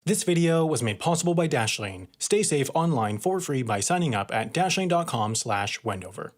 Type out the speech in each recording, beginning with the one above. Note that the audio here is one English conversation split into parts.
This video was made possible by Dashlane. Stay safe online for free by signing up at dashlane.com/Wendover.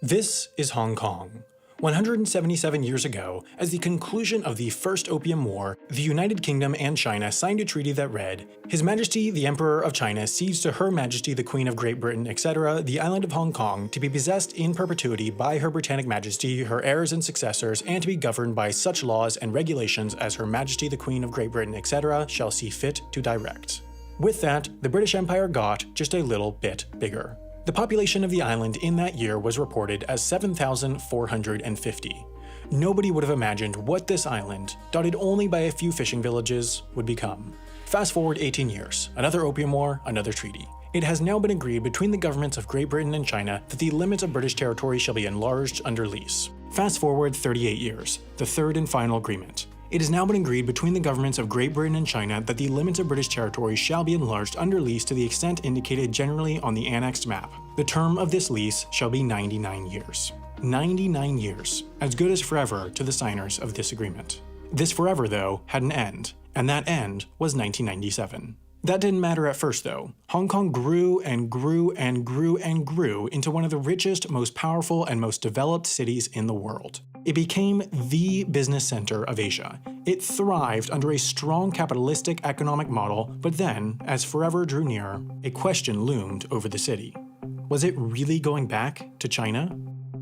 This is Hong Kong. 177 years ago, as the conclusion of the First Opium War, the United Kingdom and China signed a treaty that read, His Majesty the Emperor of China cedes to Her Majesty the Queen of Great Britain, etc., the island of Hong Kong, to be possessed in perpetuity by Her Britannic Majesty, her heirs and successors, and to be governed by such laws and regulations as Her Majesty the Queen of Great Britain, etc., shall see fit to direct. With that, the British Empire got just a little bit bigger. The population of the island in that year was reported as 7,450. Nobody would have imagined what this island, dotted only by a few fishing villages, would become. Fast forward 18 years, another opium war, another treaty. It has now been agreed between the governments of Great Britain and China that the limits of British territory shall be enlarged under lease. Fast forward 38 years, the third and final agreement. It has now been agreed between the governments of Great Britain and China that the limits of British territory shall be enlarged under lease to the extent indicated generally on the annexed map. The term of this lease shall be 99 years. 99 years, as good as forever to the signers of this agreement. This forever, though, had an end, and that end was 1997. That didn't matter at first, though. Hong Kong grew and grew and grew and grew into one of the richest, most powerful, and most developed cities in the world. It became the business center of Asia. It thrived under a strong capitalistic economic model, but then, as forever drew near, a question loomed over the city. Was it really going back to China?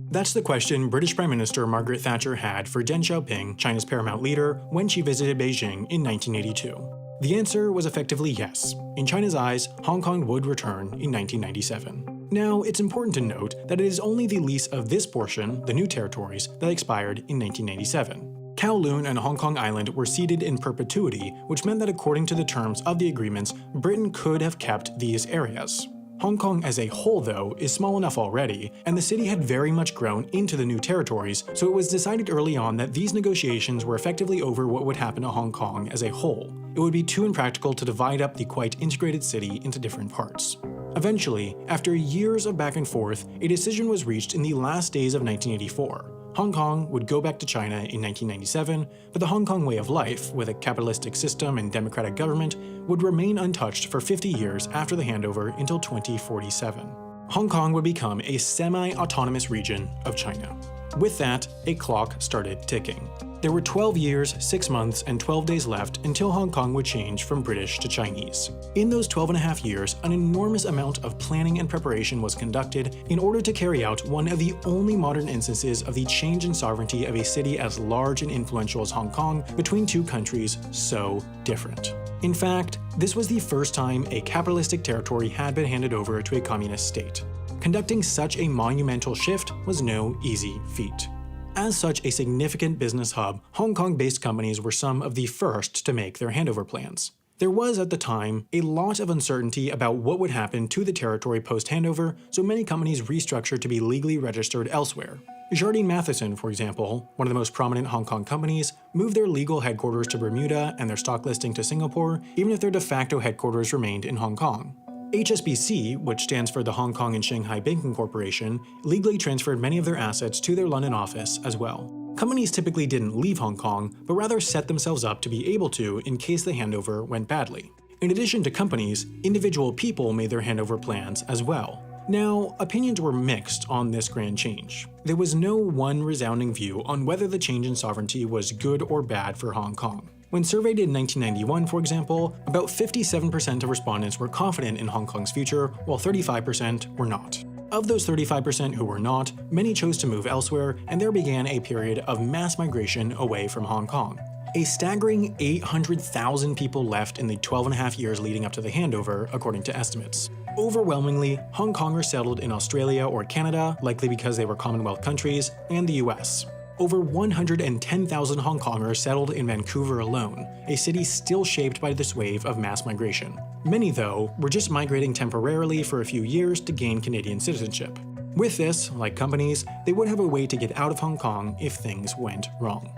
That's the question British Prime Minister Margaret Thatcher had for Deng Xiaoping, China's paramount leader, when she visited Beijing in 1982. The answer was effectively yes. In China's eyes, Hong Kong would return in 1997. Now, it's important to note that it is only the lease of this portion, the new territories, that expired in 1997. Kowloon and Hong Kong Island were ceded in perpetuity, which meant that according to the terms of the agreements, Britain could have kept these areas. Hong Kong as a whole, though, is small enough already, and the city had very much grown into the new territories, so it was decided early on that these negotiations were effectively over what would happen to Hong Kong as a whole. It would be too impractical to divide up the quite integrated city into different parts. Eventually, after years of back and forth, a decision was reached in the last days of 1984. Hong Kong would go back to China in 1997, but the Hong Kong way of life, with a capitalistic system and democratic government, would remain untouched for 50 years after the handover until 2047. Hong Kong would become a semi-autonomous region of China. With that, a clock started ticking. There were 12 years, 6 months, and 12 days left until Hong Kong would change from British to Chinese. In those 12.5 years, an enormous amount of planning and preparation was conducted in order to carry out one of the only modern instances of the change in sovereignty of a city as large and influential as Hong Kong between two countries so different. In fact, this was the first time a capitalistic territory had been handed over to a communist state. Conducting such a monumental shift was no easy feat. As such a significant business hub, Hong Kong-based companies were some of the first to make their handover plans. There was, at the time, a lot of uncertainty about what would happen to the territory post-handover, so many companies restructured to be legally registered elsewhere. Jardine Matheson, for example, one of the most prominent Hong Kong companies, moved their legal headquarters to Bermuda and their stock listing to Singapore, even if their de facto headquarters remained in Hong Kong. HSBC, which stands for the Hong Kong and Shanghai Banking Corporation, legally transferred many of their assets to their London office as well. Companies typically didn't leave Hong Kong, but rather set themselves up to be able to in case the handover went badly. In addition to companies, individual people made their handover plans as well. Now, opinions were mixed on this grand change. There was no one resounding view on whether the change in sovereignty was good or bad for Hong Kong. When surveyed in 1991, for example, about 57% of respondents were confident in Hong Kong's future, while 35% were not. Of those 35% who were not, many chose to move elsewhere, and there began a period of mass migration away from Hong Kong. A staggering 800,000 people left in the 12.5 years leading up to the handover, according to estimates. Overwhelmingly, Hong Kongers settled in Australia or Canada, likely because they were Commonwealth countries, and the US. Over 110,000 Hong Kongers settled in Vancouver alone, a city still shaped by this wave of mass migration. Many, though, were just migrating temporarily for a few years to gain Canadian citizenship. With this, like companies, they would have a way to get out of Hong Kong if things went wrong.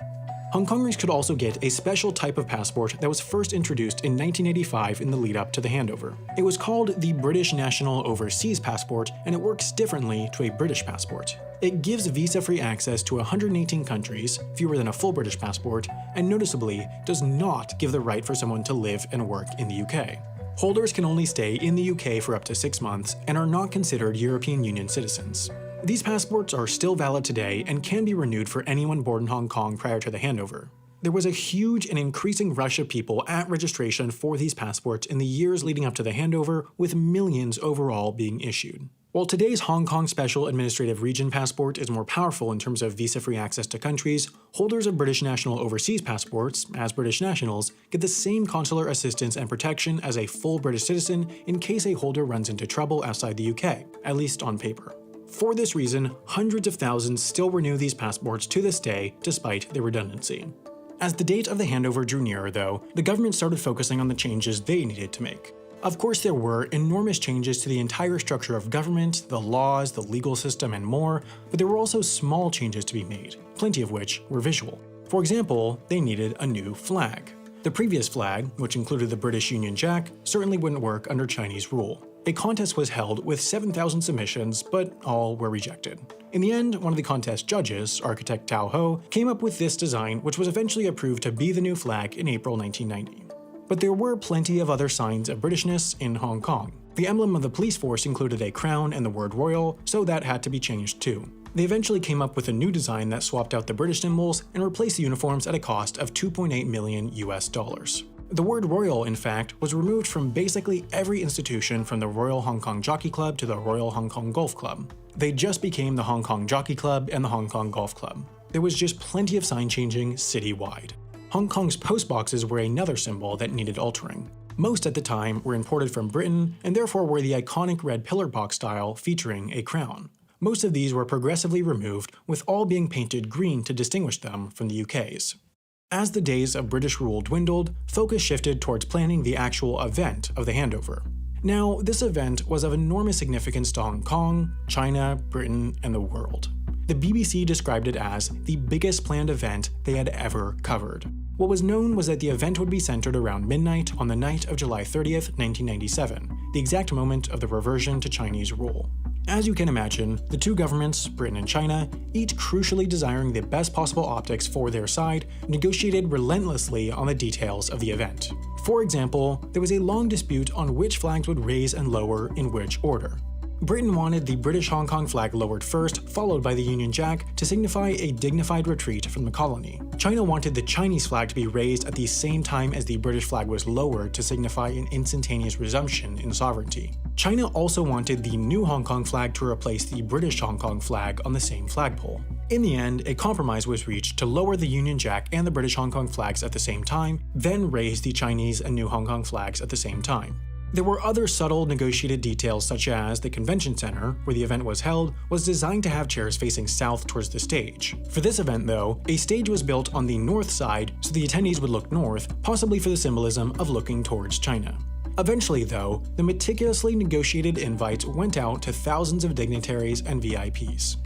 Hong Kongers could also get a special type of passport that was first introduced in 1985 in the lead-up to the handover. It was called the British National Overseas Passport, and it works differently to a British passport. It gives visa-free access to 118 countries, fewer than a full British passport, and noticeably does not give the right for someone to live and work in the UK. Holders can only stay in the UK for up to 6 months and are not considered European Union citizens. These passports are still valid today and can be renewed for anyone born in Hong Kong prior to the handover. There was a huge and increasing rush of people at registration for these passports in the years leading up to the handover, with millions overall being issued. While today's Hong Kong Special Administrative Region passport is more powerful in terms of visa-free access to countries, holders of British national overseas passports, as British nationals, get the same consular assistance and protection as a full British citizen in case a holder runs into trouble outside the UK, at least on paper. For this reason, hundreds of thousands still renew these passports to this day, despite their redundancy. As the date of the handover drew nearer, though, the government started focusing on the changes they needed to make. Of course, there were enormous changes to the entire structure of government, the laws, the legal system, and more, but there were also small changes to be made, plenty of which were visual. For example, they needed a new flag. The previous flag, which included the British Union Jack, certainly wouldn't work under Chinese rule. A contest was held with 7,000 submissions, but all were rejected. In the end, one of the contest judges, architect Tao Ho, came up with this design, which was eventually approved to be the new flag in April 1990. But there were plenty of other signs of Britishness in Hong Kong. The emblem of the police force included a crown and the word royal, so that had to be changed too. They eventually came up with a new design that swapped out the British symbols and replaced the uniforms at a cost of $2.8 million US. The word royal, in fact, was removed from basically every institution, from the Royal Hong Kong Jockey Club to the Royal Hong Kong Golf Club. They just became the Hong Kong Jockey Club and the Hong Kong Golf Club. There was just plenty of sign changing citywide. Hong Kong's postboxes were another symbol that needed altering. Most at the time were imported from Britain and therefore were the iconic red pillar box style featuring a crown. Most of these were progressively removed, with all being painted green to distinguish them from the UK's. As the days of British rule dwindled, focus shifted towards planning the actual event of the handover. Now, this event was of enormous significance to Hong Kong, China, Britain, and the world. The BBC described it as the biggest planned event they had ever covered. What was known was that the event would be centered around midnight on the night of July 30th, 1997, the exact moment of the reversion to Chinese rule. As you can imagine, the two governments, Britain and China, each crucially desiring the best possible optics for their side, negotiated relentlessly on the details of the event. For example, there was a long dispute on which flags would raise and lower in which order. Britain wanted the British Hong Kong flag lowered first, followed by the Union Jack, to signify a dignified retreat from the colony. China wanted the Chinese flag to be raised at the same time as the British flag was lowered to signify an instantaneous resumption in sovereignty. China also wanted the new Hong Kong flag to replace the British Hong Kong flag on the same flagpole. In the end, a compromise was reached to lower the Union Jack and the British Hong Kong flags at the same time, then raise the Chinese and new Hong Kong flags at the same time. There were other subtle negotiated details, such as the convention center, where the event was held, was designed to have chairs facing south towards the stage. For this event, though, a stage was built on the north side so the attendees would look north, possibly for the symbolism of looking towards China. Eventually, though, the meticulously negotiated invites went out to thousands of dignitaries and VIPs.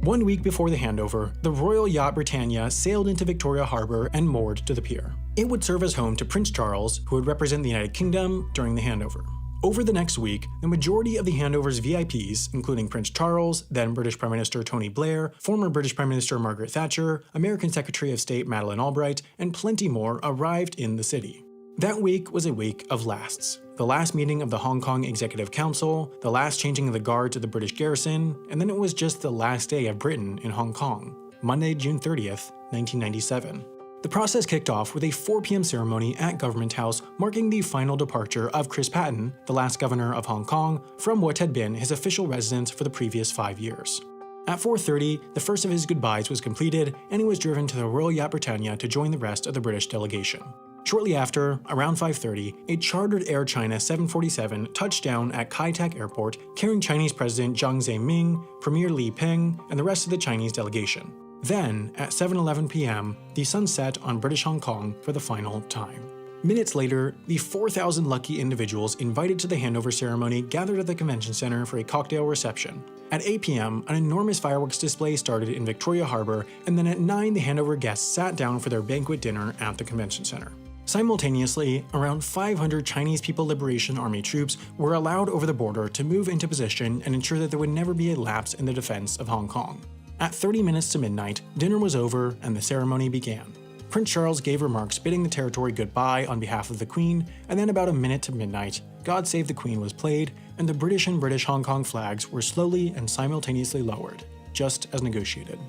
1 week before the handover, the Royal Yacht Britannia sailed into Victoria Harbour and moored to the pier. It would serve as home to Prince Charles, who would represent the United Kingdom during the handover. Over the next week, the majority of the handover's VIPs, including Prince Charles, then British Prime Minister Tony Blair, former British Prime Minister Margaret Thatcher, American Secretary of State Madeleine Albright, and plenty more, arrived in the city. That week was a week of lasts. The last meeting of the Hong Kong Executive Council, the last changing of the guard to the British garrison, and then it was just the last day of Britain in Hong Kong, Monday, June 30th, 1997. The process kicked off with a 4 p.m. ceremony at Government House marking the final departure of Chris Patten, the last governor of Hong Kong, from what had been his official residence for the previous 5 years. At 4:30, the first of his goodbyes was completed, and he was driven to the Royal Yacht Britannia to join the rest of the British delegation. Shortly after, around 5:30, a chartered Air China 747 touched down at Kai Tak Airport, carrying Chinese President Jiang Zemin, Premier Li Peng, and the rest of the Chinese delegation. Then, at 7:11 p.m., the sun set on British Hong Kong for the final time. Minutes later, the 4,000 lucky individuals invited to the handover ceremony gathered at the convention center for a cocktail reception. At 8 p.m., an enormous fireworks display started in Victoria Harbour, and then at 9 the handover guests sat down for their banquet dinner at the convention center. Simultaneously, around 500 Chinese People Liberation Army troops were allowed over the border to move into position and ensure that there would never be a lapse in the defense of Hong Kong. At 30 minutes to midnight, dinner was over and the ceremony began. Prince Charles gave remarks bidding the territory goodbye on behalf of the Queen, and then about a minute to midnight, God Save the Queen was played, and the British and British Hong Kong flags were slowly and simultaneously lowered, just as negotiated.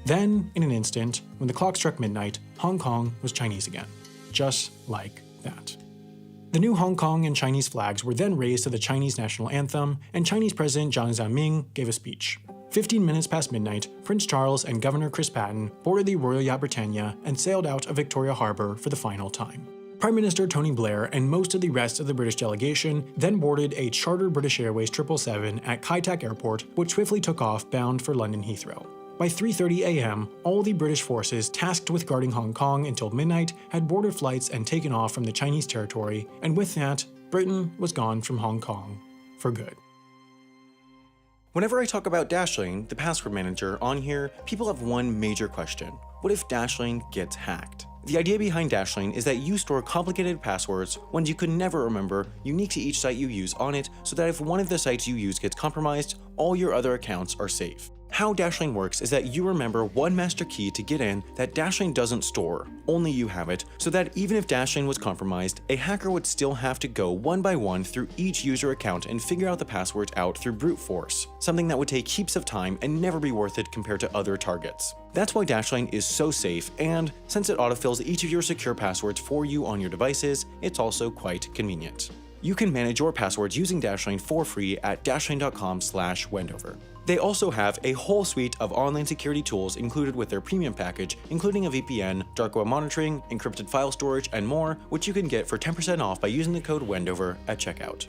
Then, in an instant, when the clock struck midnight, Hong Kong was Chinese again. Just like that. The new Hong Kong and Chinese flags were then raised to the Chinese national anthem, and Chinese President Jiang Zemin gave a speech. 15 minutes past midnight, Prince Charles and Governor Chris Patten boarded the Royal Yacht Britannia and sailed out of Victoria Harbour for the final time. Prime Minister Tony Blair and most of the rest of the British delegation then boarded a chartered British Airways 777 at Kai Tak Airport, which swiftly took off bound for London Heathrow. By 3:30 a.m., all the British forces tasked with guarding Hong Kong until midnight had boarded flights and taken off from the Chinese territory, and with that, Britain was gone from Hong Kong for good. Whenever I talk about Dashlane, the password manager, on here, people have one major question. What if Dashlane gets hacked? The idea behind Dashlane is that you store complicated passwords, ones you could never remember, unique to each site you use on it, so that if one of the sites you use gets compromised, all your other accounts are safe. How Dashlane works is that you remember one master key to get in that Dashlane doesn't store, only you have it, so that even if Dashlane was compromised, a hacker would still have to go one by one through each user account and figure out the passwords out through brute force, something that would take heaps of time and never be worth it compared to other targets. That's why Dashlane is so safe, and since it autofills each of your secure passwords for you on your devices, it's also quite convenient. You can manage your passwords using Dashlane for free at dashlane.com/Wendover. They also have a whole suite of online security tools included with their premium package, including a VPN, dark web monitoring, encrypted file storage, and more, which you can get for 10% off by using the code Wendover at checkout.